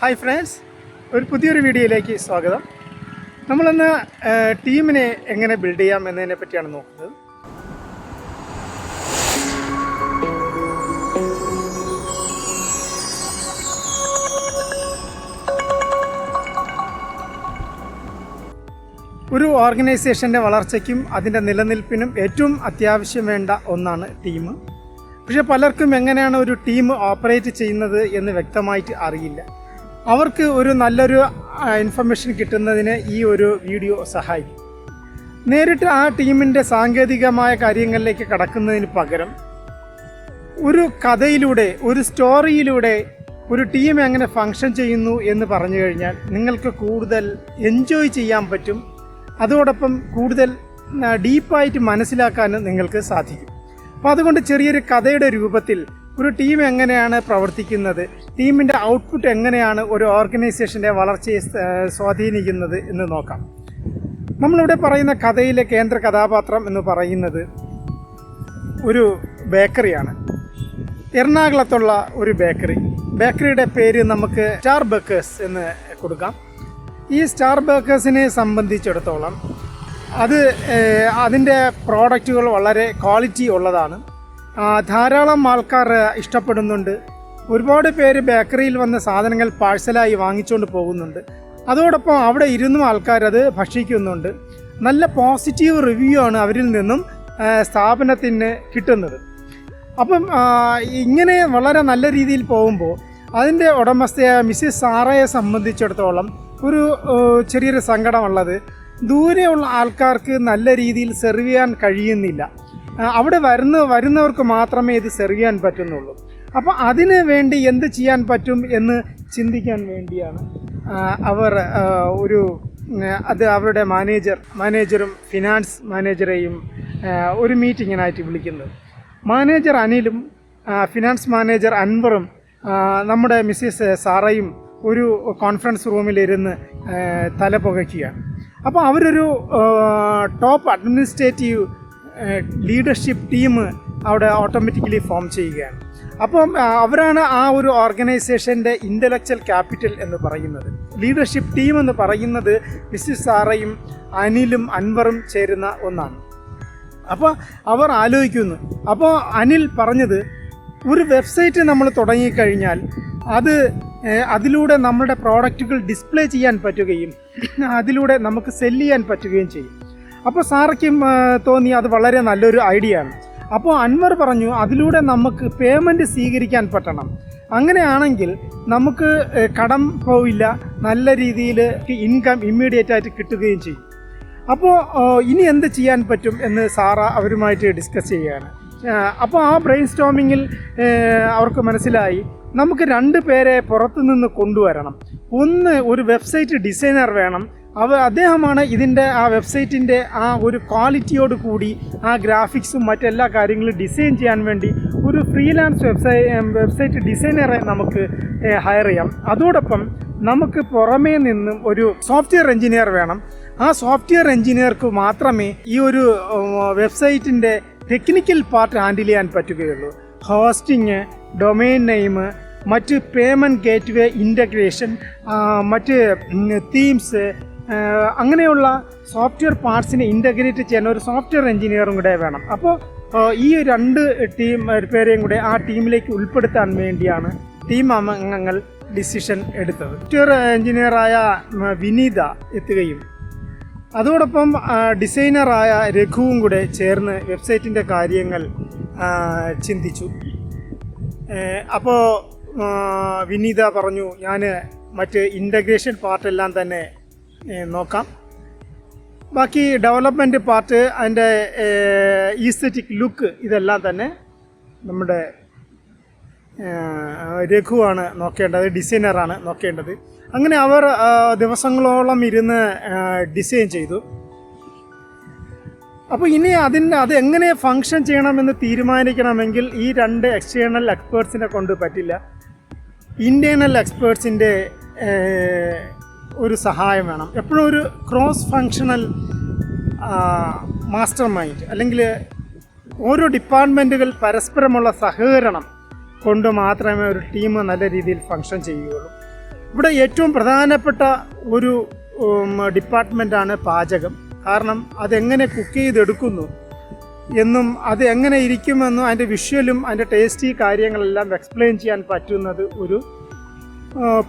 Hi friends, ഒരു പുതിയൊരു വീഡിയോയിലേക്ക് സ്വാഗതം. നമ്മളിന്ന് ടീമിനെ എങ്ങനെ ബിൽഡ് ചെയ്യാം എന്നതിനെ പറ്റിയാണ് നോക്കുന്നത്. ഒരു ഓർഗനൈസേഷൻ്റെ വളർച്ചയ്ക്കും അതിൻ്റെ നിലനിൽപ്പിനും ഏറ്റവും അത്യാവശ്യം വേണ്ട ഒന്നാണ് ടീം. പക്ഷേ പലർക്കും എങ്ങനെയാണ് ഒരു ടീം ഓപ്പറേറ്റ് ചെയ്യുന്നത് എന്ന് വ്യക്തമായിട്ട് അറിയില്ല. അവർക്ക് ഒരു നല്ലൊരു ഇൻഫർമേഷൻ കിട്ടുന്നതിന് ഈ ഒരു വീഡിയോ സഹായിക്കും. നേരിട്ട് ആ ടീമിൻ്റെ സാങ്കേതികമായ കാര്യങ്ങളിലേക്ക് കടക്കുന്നതിന് പകരം ഒരു കഥയിലൂടെ, ഒരു സ്റ്റോറിയിലൂടെ ഒരു ടീം എങ്ങനെ ഫങ്ഷൻ ചെയ്യുന്നു എന്ന് പറഞ്ഞു കഴിഞ്ഞാൽ നിങ്ങൾക്ക് കൂടുതൽ എൻജോയ് ചെയ്യാൻ പറ്റും. അതോടൊപ്പം കൂടുതൽ ഡീപ്പായിട്ട് മനസ്സിലാക്കാനും നിങ്ങൾക്ക് സാധിക്കും. അപ്പോൾ അതുകൊണ്ട് ചെറിയൊരു കഥയുടെ രൂപത്തിൽ ഒരു ടീം എങ്ങനെയാണ് പ്രവർത്തിക്കുന്നത്, ടീമിൻ്റെ ഔട്ട്പുട്ട് എങ്ങനെയാണ് ഒരു ഓർഗനൈസേഷൻ്റെ വളർച്ചയെ സ്വാധീനിക്കുന്നത് എന്ന് നോക്കാം. നമ്മളിവിടെ പറയുന്ന കഥയിലെ കേന്ദ്ര കഥാപാത്രം എന്ന് പറയുന്നത് ഒരു ബേക്കറിയാണ്. എറണാകുളത്തുള്ള ഒരു ബേക്കറിയുടെ പേര് നമുക്ക് സ്റ്റാർ ബേക്കേഴ്സ് എന്ന് കൊടുക്കാം. ഈ സ്റ്റാർ ബേക്കേഴ്സിനെ സംബന്ധിച്ചിടത്തോളം അതിൻ്റെ പ്രോഡക്റ്റുകൾ വളരെ ക്വാളിറ്റി ഉള്ളതാണ്. ധാരാളം ആൾക്കാർ ഇഷ്ടപ്പെടുന്നുണ്ട്. ഒരുപാട് പേര് ബേക്കറിയിൽ വന്ന സാധനങ്ങൾ പാഴ്സലായി വാങ്ങിച്ചുകൊണ്ട് പോകുന്നുണ്ട്. അതോടൊപ്പം അവിടെ ഇരുന്നും ആൾക്കാരത് ഭക്ഷിക്കുന്നുണ്ട്. നല്ല പോസിറ്റീവ് റിവ്യൂ ആണ് അവരിൽ നിന്നും സ്ഥാപനത്തിന് കിട്ടുന്നത്. അപ്പം ഇങ്ങനെ വളരെ നല്ല രീതിയിൽ പോകുമ്പോൾ അതിൻ്റെ ഉടമസ്ഥയായ മിസ്സിസ് സാറയെ സംബന്ധിച്ചിടത്തോളം ഒരു ചെറിയൊരു സങ്കടമുള്ളത്, ദൂരെയുള്ള ആൾക്കാർക്ക് നല്ല രീതിയിൽ സെർവ് ചെയ്യാൻ കഴിയുന്നില്ല. അവിടെ വരുന്നവർക്ക് മാത്രമേ ഇത് സെർവ് ചെയ്യാൻ പറ്റുന്നുള്ളൂ. അപ്പോൾ അതിന് വേണ്ടി എന്ത് ചെയ്യാൻ പറ്റും എന്ന് ചിന്തിക്കാൻ വേണ്ടിയാണ് അവർ അവരുടെ മാനേജറും ഫിനാൻസ് മാനേജറെയും ഒരു മീറ്റിങ്ങിനായിട്ട് വിളിക്കുന്നത്. മാനേജർ അനിലും ഫിനാൻസ് മാനേജർ അൻവറും നമ്മുടെ മിസ്സിസ് സാറയും ഒരു കോൺഫറൻസ് റൂമിലിരുന്ന് തല പുകയ്ക്കുകയാണ്. അപ്പോൾ അവരൊരു ടോപ്പ് അഡ്മിനിസ്ട്രേറ്റീവ് ലീഡർഷിപ്പ് ടീം അവിടെ ഓട്ടോമാറ്റിക്കലി ഫോം ചെയ്യുകയാണ്. അപ്പം അവരാണ് ആ ഒരു ഓർഗനൈസേഷൻ്റെ ഇൻ്റലക്ച്വൽ ക്യാപിറ്റൽ എന്ന് പറയുന്നത്. ലീഡർഷിപ്പ് ടീം എന്ന് പറയുന്നത് മിസ്സിസ് സാറയും അനിലും അൻവറും ചേരുന്ന ഒന്നാണ്. അപ്പോൾ അവർ ആലോചിക്കുന്നു. അപ്പോൾ അനിൽ പറഞ്ഞത്, ഒരു വെബ്സൈറ്റ് നമ്മൾ തുടങ്ങിക്കഴിഞ്ഞാൽ അതിലൂടെ നമ്മുടെ പ്രോഡക്റ്റുകൾ ഡിസ്പ്ലേ ചെയ്യാൻ പറ്റുകയും അതിലൂടെ നമുക്ക് സെല്ല് ചെയ്യാൻ പറ്റുകയും ചെയ്യും. അപ്പോൾ സാറയ്ക്കും തോന്നി അത് വളരെ നല്ലൊരു ഐഡിയ ആണ്. അപ്പോൾ അൻവർ പറഞ്ഞു, അതിലൂടെ നമുക്ക് പേയ്മെൻറ്റ് സ്വീകരിക്കാൻ പറ്റണം. അങ്ങനെയാണെങ്കിൽ നമുക്ക് കടം പോവില്ല, നല്ല രീതിയിൽ ഇൻകം ഇമ്മീഡിയറ്റ് ആയിട്ട് കിട്ടുകയും ചെയ്യും. അപ്പോൾ ഇനി എന്ത് ചെയ്യാൻ പറ്റും എന്ന് സാറ അവരുമായിട്ട് ഡിസ്കസ് ചെയ്യുകയാണ്. അപ്പോൾ ആ ബ്രെയിൻ സ്റ്റോമിങ്ങിൽ അവർക്ക് മനസ്സിലായി, നമുക്ക് 2 പേരെ പുറത്തുനിന്ന് കൊണ്ടുവരണം. ഒന്ന്, ഒരു വെബ്സൈറ്റ് ഡിസൈനർ വേണം. അദ്ദേഹമാണ് ഇതിൻ്റെ ആ വെബ്സൈറ്റിൻ്റെ ആ ഒരു ക്വാളിറ്റിയോട് കൂടി ആ ഗ്രാഫിക്സും മറ്റെല്ലാ കാര്യങ്ങളും ഡിസൈൻ ചെയ്യാൻ വേണ്ടി ഒരു ഫ്രീലാൻസ് വെബ്സൈറ്റ് ഡിസൈനറെ നമുക്ക് ഹയർ ചെയ്യാം. അതോടൊപ്പം നമുക്ക് പുറമേ നിന്നും ഒരു സോഫ്റ്റ്വെയർ എഞ്ചിനീയർ വേണം. ആ സോഫ്റ്റ്വെയർ എഞ്ചിനീയർക്ക് മാത്രമേ ഈ ഒരു വെബ്സൈറ്റിൻ്റെ ടെക്നിക്കൽ പാർട്ട് ഹാൻഡിൽ ചെയ്യാൻ പറ്റുകയുള്ളൂ. ഹോസ്റ്റിങ്, ഡൊമെയിൻ നെയിം, മറ്റ് പേയ്മെൻറ്റ് ഗേറ്റ്വേ ഇൻ്റഗ്രേഷൻ, മറ്റ് തീംസ്, അങ്ങനെയുള്ള സോഫ്റ്റ്വെയർ പാർട്സിനെ ഇൻ്റഗ്രേറ്റ് ചെയ്യാൻ ഒരു സോഫ്റ്റ്വെയർ എഞ്ചിനീയറും കൂടെ വേണം. അപ്പോൾ ഈ 2 പേരെയും കൂടെ ആ ടീമിലേക്ക് ഉൾപ്പെടുത്താൻ വേണ്ടിയാണ് ടീം അംഗങ്ങൾ ഡിസിഷൻ എടുത്തത്. സോഫ്റ്റ്വെയർ എഞ്ചിനീയറായ വിനീത എത്തുകയും അതോടൊപ്പം ഡിസൈനറായ രഘുവും കൂടെ ചേർന്ന് വെബ്സൈറ്റിൻ്റെ കാര്യങ്ങൾ ചിന്തിച്ചു. അപ്പോൾ വിനീത പറഞ്ഞു, ഞാൻ മറ്റ് ഇൻ്റഗ്രേഷൻ പാർട്ടെല്ലാം തന്നെ നോക്കാം, ബാക്കി ഡെവലപ്മെൻറ്റ് പാർട്ട്, അതിൻ്റെ ഈസ്തറ്റിക് ലുക്ക്, ഇതെല്ലാം തന്നെ നമ്മുടെ രഘുവാണ് നോക്കേണ്ടത്, ഡിസൈനറാണ് നോക്കേണ്ടത്. അങ്ങനെ അവർ ദിവസങ്ങളോളം ഇരുന്ന് ഡിസൈൻ ചെയ്തു. അപ്പോൾ ഇനി അത് എങ്ങനെ ഫങ്ഷൻ ചെയ്യണമെന്ന് തീരുമാനിക്കണമെങ്കിൽ ഈ 2 എക്സ്റ്റേണൽ എക്സ്പേർട്സിനെ കൊണ്ട് പറ്റില്ല. ഇൻറ്റേർണൽ എക്സ്പേർട്സിൻ്റെ ഒരു സഹായം വേണം. എപ്പോഴും ഒരു ക്രോസ് ഫങ്ഷണൽ മാസ്റ്റർ മൈൻഡ്, അല്ലെങ്കിൽ ഓരോ ഡിപ്പാർട്ട്മെൻറ്റുകൾ പരസ്പരമുള്ള സഹകരണം കൊണ്ട് മാത്രമേ ഒരു ടീം നല്ല രീതിയിൽ ഫങ്ഷൻ ചെയ്യുകയുള്ളൂ. ഇവിടെ ഏറ്റവും പ്രധാനപ്പെട്ട ഒരു ഡിപ്പാർട്ട്മെൻറ്റാണ് പാചകം. കാരണം അതെങ്ങനെ കുക്ക് ചെയ്തെടുക്കുന്നു എന്നും അത് എങ്ങനെ ഇരിക്കുമെന്നും അതിൻ്റെ വിഷ്വലും അതിൻ്റെ ടേസ്റ്റി കാര്യങ്ങളെല്ലാം എക്സ്പ്ലെയിൻ ചെയ്യാൻ പറ്റുന്നത് ഒരു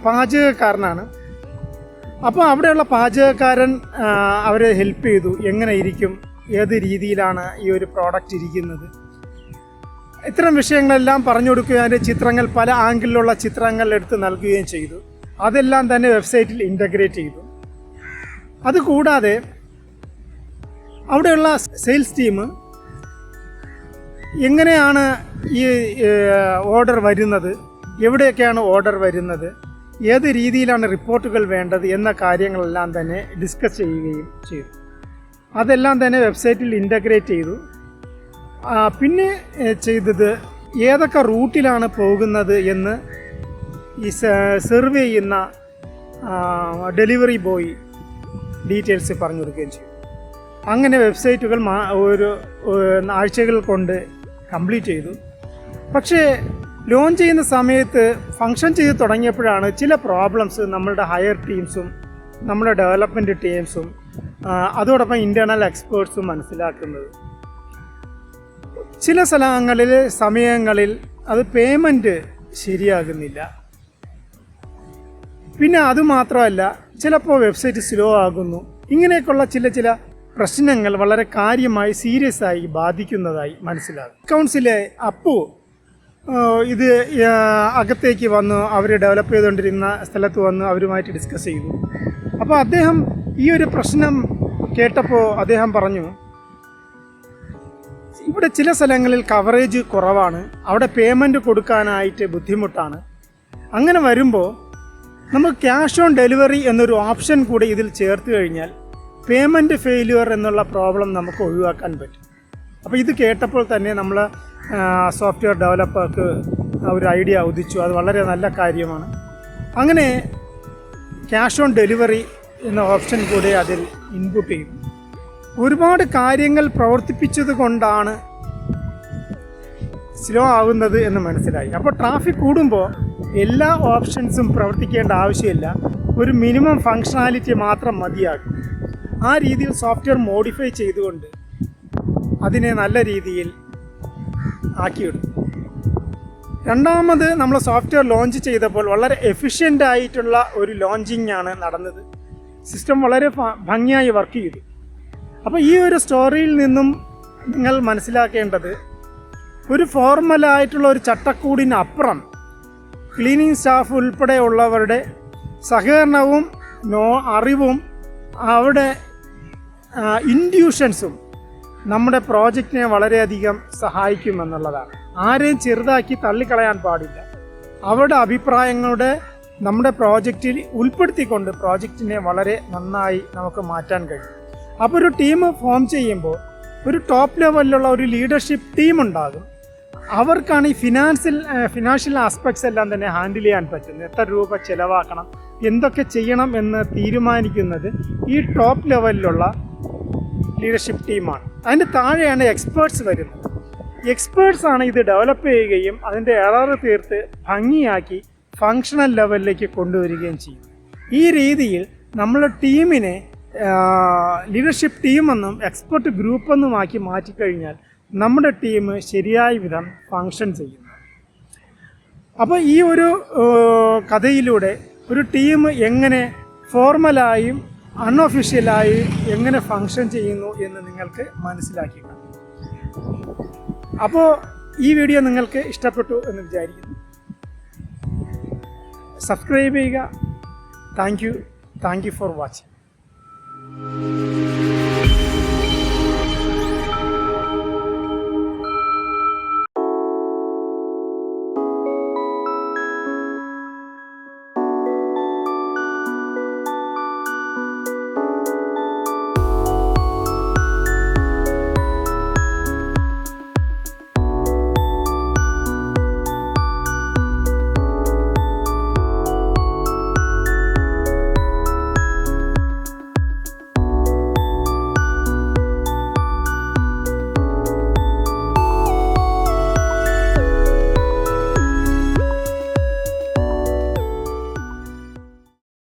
പാചകക്കാരനാണ്. അപ്പോൾ അവിടെയുള്ള പാചകക്കാരൻ അവരെ ഹെൽപ്പ് ചെയ്തു, എങ്ങനെ ഇരിക്കും, ഏത് രീതിയിലാണ് ഈ ഒരു പ്രോഡക്റ്റ് ഇരിക്കുന്നത്, ഇത്തരം വിഷയങ്ങളെല്ലാം പറഞ്ഞു കൊടുക്കുകയും അതിൻ്റെ ചിത്രങ്ങൾ പല ആംഗിളിലുള്ള ചിത്രങ്ങൾ എടുത്ത് നൽകുകയും ചെയ്തു. അതെല്ലാം തന്നെ വെബ്സൈറ്റിൽ ഇൻ്റഗ്രേറ്റ് ചെയ്തു. അതുകൂടാതെ അവിടെയുള്ള സെയിൽസ് ടീം എങ്ങനെയാണ് ഈ ഓർഡർ വരുന്നത്, എവിടെയൊക്കെയാണ് ഓർഡർ വരുന്നത്, ഏത് രീതിയിലാണ് റിപ്പോർട്ടുകൾ വേണ്ടത് എന്ന കാര്യങ്ങളെല്ലാം തന്നെ ഡിസ്കസ് ചെയ്യുകയും ചെയ്തു. അതെല്ലാം തന്നെ വെബ്സൈറ്റിൽ ഇൻ്റഗ്രേറ്റ് ചെയ്തു. പിന്നെ ചെയ്തത് ഏതൊക്കെ റൂട്ടിലാണ് പോകുന്നത് എന്ന് ഈ സെർവ് ചെയ്യുന്ന ഡെലിവറി ബോയ് ഡീറ്റെയിൽസ് പറഞ്ഞു കൊടുക്കുകയും ചെയ്തു. അങ്ങനെ വെബ്സൈറ്റുകൾ ഒരു ആഴ്ചകൾ കൊണ്ട് കംപ്ലീറ്റ് ചെയ്തു. പക്ഷേ ലോഞ്ച് ചെയ്യുന്ന സമയത്ത് ഫങ്ഷൻ ചെയ്ത് തുടങ്ങിയപ്പോഴാണ് ചില പ്രോബ്ലംസ് നമ്മളുടെ ഹയർ ടീംസും നമ്മുടെ ഡെവലപ്മെൻറ്റ് ടീംസും അതോടൊപ്പം ഇൻറ്റേർണൽ എക്സ്പേർട്സും മനസ്സിലാക്കുന്നത്. ചില സമയങ്ങളിൽ അത് പേയ്മെൻറ്റ് ശരിയാകുന്നില്ല. പിന്നെ അതുമാത്രമല്ല, ചിലപ്പോൾ വെബ്സൈറ്റ് സ്ലോ ആകുന്നു. ഇങ്ങനെയൊക്കെയുള്ള ചില പ്രശ്നങ്ങൾ വളരെ കാര്യമായി സീരിയസ് ആയി ബാധിക്കുന്നതായി മനസ്സിലാകും. കൗൺസിലെ അപ്പു ഇത് അകത്തേക്ക് വന്നു, അവർ ഡെവലപ്പ് ചെയ്തുകൊണ്ടിരുന്ന സ്ഥലത്ത് വന്ന് അവരുമായിട്ട് ഡിസ്കസ് ചെയ്തു. അപ്പോൾ അദ്ദേഹം ഈ ഒരു പ്രശ്നം കേട്ടപ്പോൾ അദ്ദേഹം പറഞ്ഞു, ഇവിടെ ചില സ്ഥലങ്ങളിൽ കവറേജ് കുറവാണ്, അവിടെ പേയ്മെൻറ്റ് കൊടുക്കാനായിട്ട് ബുദ്ധിമുട്ടാണ്. അങ്ങനെ വരുമ്പോൾ നമുക്ക് ക്യാഷ് ഓൺ ഡെലിവറി എന്നൊരു ഓപ്ഷൻ കൂടി ഇതിൽ ചേർത്ത് കഴിഞ്ഞാൽ പേയ്മെൻറ്റ് ഫെയിലിയർ എന്നുള്ള പ്രോബ്ലം നമുക്ക് ഒഴിവാക്കാൻ പറ്റും. അപ്പോൾ ഇത് കേട്ടപ്പോൾ തന്നെ നമ്മൾ സോഫ്റ്റ്വെയർ ഡെവലപ്പർക്ക് ഒരു ഐഡിയ ഉദിച്ചു. അത് വളരെ നല്ല കാര്യമാണ്. അങ്ങനെ ക്യാഷ് ഓൺ ഡെലിവറി എന്ന ഓപ്ഷൻ കൂടി അതിൽ ഇൻപുട്ട് ചെയ്തു. ഒരുപാട് കാര്യങ്ങൾ പ്രവർത്തിപ്പിച്ചത് കൊണ്ടാണ് സ്ലോ ആവുന്നത് എന്ന് മനസ്സിലായി. അപ്പോൾ ട്രാഫിക് കൂടുമ്പോൾ എല്ലാ ഓപ്ഷൻസും പ്രവർത്തിക്കേണ്ട ആവശ്യമില്ല, ഒരു മിനിമം ഫങ്ഷണാലിറ്റി മാത്രം മതിയാകും. ആ രീതിയിൽ സോഫ്റ്റ്വെയർ മോഡിഫൈ ചെയ്തുകൊണ്ട് അതിനെ നല്ല രീതിയിൽ ആക്കിയെടുക്കും. രണ്ടാമത് നമ്മൾ സോഫ്റ്റ്വെയർ ലോഞ്ച് ചെയ്തപ്പോൾ വളരെ എഫിഷ്യൻ്റ് ആയിട്ടുള്ള ഒരു ലോഞ്ചിങ് ആണ് നടന്നത്. സിസ്റ്റം വളരെ ഭംഗിയായി വർക്ക് ചെയ്തു. അപ്പോൾ ഈ ഒരു സ്റ്റോറിയിൽ നിന്നും നിങ്ങൾ മനസ്സിലാക്കേണ്ടത്, ഒരു ഫോർമലായിട്ടുള്ള ഒരു ചട്ടക്കൂടിനപ്പുറം ക്ലീനിങ് സ്റ്റാഫ് ഉൾപ്പെടെയുള്ളവരുടെ സഹകരണവും അറിവും അവിടെ ഇൻഡ്യൂഷൻസും നമ്മുടെ പ്രോജക്റ്റിനെ വളരെയധികം സഹായിക്കുമെന്നുള്ളതാണ്. ആരെയും ചെറുതാക്കി തള്ളിക്കളയാൻ പാടില്ല. അവരുടെ അഭിപ്രായങ്ങളുടെ നമ്മുടെ പ്രോജക്റ്റിൽ ഉൾപ്പെടുത്തിക്കൊണ്ട് പ്രോജക്റ്റിനെ വളരെ നന്നായി നമുക്ക് മാറ്റാൻ കഴിയും. അപ്പോൾ ഒരു ടീം ഫോം ചെയ്യുമ്പോൾ ഒരു ടോപ്പ് ലെവലിലുള്ള ഒരു ലീഡർഷിപ്പ് ടീം ഉണ്ടാകും. അവർക്കാണ് ഈ ഫിനാൻഷ്യൽ ആസ്പെക്ട്സ് എല്ലാം തന്നെ ഹാൻഡിൽ ചെയ്യാൻ പറ്റുന്നത്. എത്ര രൂപ ചിലവാക്കണം, എന്തൊക്കെ ചെയ്യണം എന്ന് തീരുമാനിക്കുന്നത് ഈ ടോപ്പ് ലെവലിലുള്ള ലീഡർഷിപ്പ് ടീമാണ്. അതിൻ്റെ താഴെയാണ് എക്സ്പേർട്സ് വരുന്നത്. എക്സ്പേർട്സാണ് ഇത് ഡെവലപ്പ് ചെയ്യുകയും അതിൻ്റെ എറർ തീർത്ത് ഭംഗിയാക്കി ഫങ്ഷണൽ ലെവലിലേക്ക് കൊണ്ടുവരികയും ചെയ്യും. ഈ രീതിയിൽ നമ്മൾ ടീമിനെ ലീഡർഷിപ്പ് ടീമെന്നും എക്സ്പെർട്ട് ഗ്രൂപ്പെന്നുമാക്കി മാറ്റിക്കഴിഞ്ഞാൽ നമ്മുടെ ടീം ശരിയായ വിധം ഫങ്ഷൻ ചെയ്യുന്നു. അപ്പോൾ ഈ ഒരു കഥയിലൂടെ ഒരു ടീം എങ്ങനെ ഫോർമലായും അൺഒഫീഷ്യലായി എങ്ങനെ ഫങ്ഷൻ ചെയ്യുന്നു എന്ന് നിങ്ങൾക്ക് മനസ്സിലാക്കി കാണും. അപ്പോൾ ഈ വീഡിയോ നിങ്ങൾക്ക് ഇഷ്ടപ്പെട്ടു എന്ന് വിചാരിക്കുന്നു. സബ്സ്ക്രൈബ് ചെയ്യുക. Thank you for watching.